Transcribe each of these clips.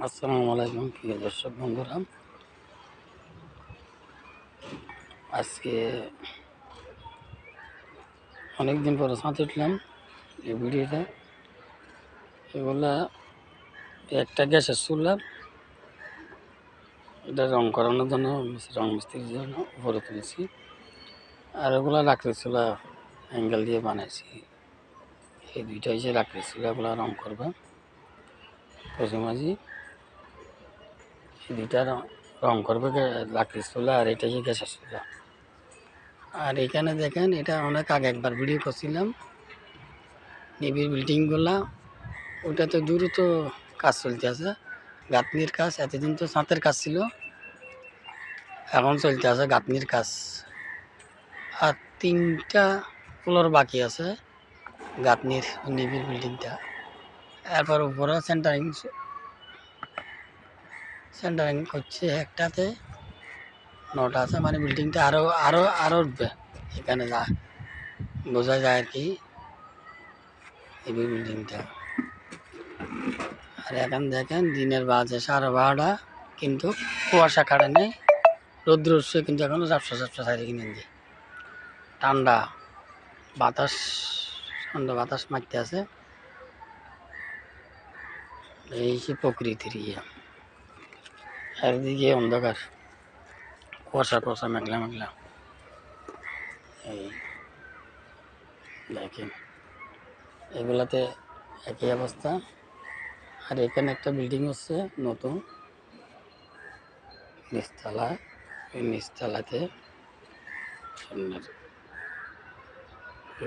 আসসালামু আলাইকুম প্রিয় দর্শক বন্ধুরা, আজকে অনেকদিন পরে ছাদ উঠলাম। এই ভিডিওটা এগুলা একটা গ্যাসের চুলা, এটা রং করানোর জন্য, রং মিস্ত্রির জন্য উপরে তুলেছি। আর ওগুলা লাকড়ির চুলা অ্যাঙ্গেল দিয়ে বানাইছি। এই দুইটা হচ্ছে লাকড়ির চুলাগুলা রং করবে মাঝি, এই দুইটা রং করবে লাকড়ির চুলা, আর এটা হচ্ছে গ্যাসের চুলা। আর এখানে দেখেন, এটা অনেক আগে একবার ভিডিও করছিলাম। নিবিড় বিল্ডিংগুলা ওটাতে দ্রুত কাজ চলতে আছে, গাঁথনির কাজ। এতদিন তো ছাঁতের কাজ ছিল, এখন চলতে আছে গাঁথনির কাজ। আর 3টা ফ্লোর বাকি আছে গাঁথনির নিবিড় বিল্ডিংটা। এরপর উপরে সেন্টারিং করছে, একটাতে 9টা আছে, মানে বিল্ডিংটা আরও আরও আরও উঠবে। এখানে যা বোঝা যায় আর কি, এই বিল্ডিংটা। আর এখন দেখেন দিনের বাজে 12:30, কিন্তু কুয়াশা কাটে নেই, রৌদ্র উঠছে, কিন্তু এখনও ঝাপসা ঝাপসা সাইডে কিনে দিই। ঠান্ডা বাতাস, ঠান্ডা বাতাস মারতে আছে। এই সে প্রকৃতির একদিকে অন্ধকার, কুয়াশা কুয়াশা, মেঘলা মেঘলা। এই দেখেন এগুলাতে একই অবস্থা। আর এখানে একটা বিল্ডিং হচ্ছে নতুন, নিচতলা। এই নিচতলাতে,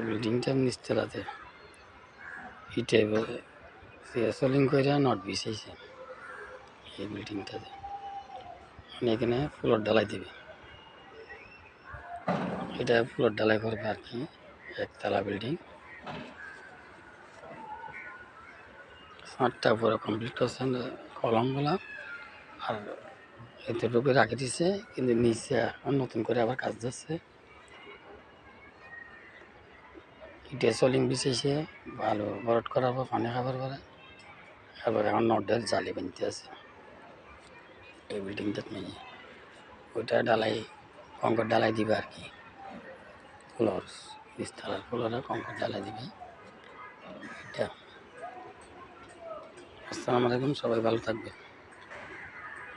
বিল্ডিংটার নিচতলাতে ইটে সোলিং করে নট বিছাইছে এই বিল্ডিংটাতে। মানে এখানে ফ্লোর ঢালাই দেবে, এটা ফ্লোর ঢালাই করবে আর কি। একতলা বিল্ডিং, 7টা পুরো কমপ্লিট করছে কলমগুলা। আর এতটুকু রাখে দিচ্ছে, কিন্তু নিচে নতুন করে আবার কাজ দিচ্ছে। ইটে সোলিং বিছাইছে, ভালো বরট করার পর পানি খাবার পরে তারপর এখন নটের জালি বানতে আছে এই বিল্ডিংটার নিয়ে। ওইটা ঢালাই, কংক্রিট ঢালাই দিবে আর কি। ফ্লোর, নিচতলার ফ্লোরে কংক্রিট ঢালাই দিবে এটা। আসসালামু আলাইকুম, সবাই ভালো থাকবে।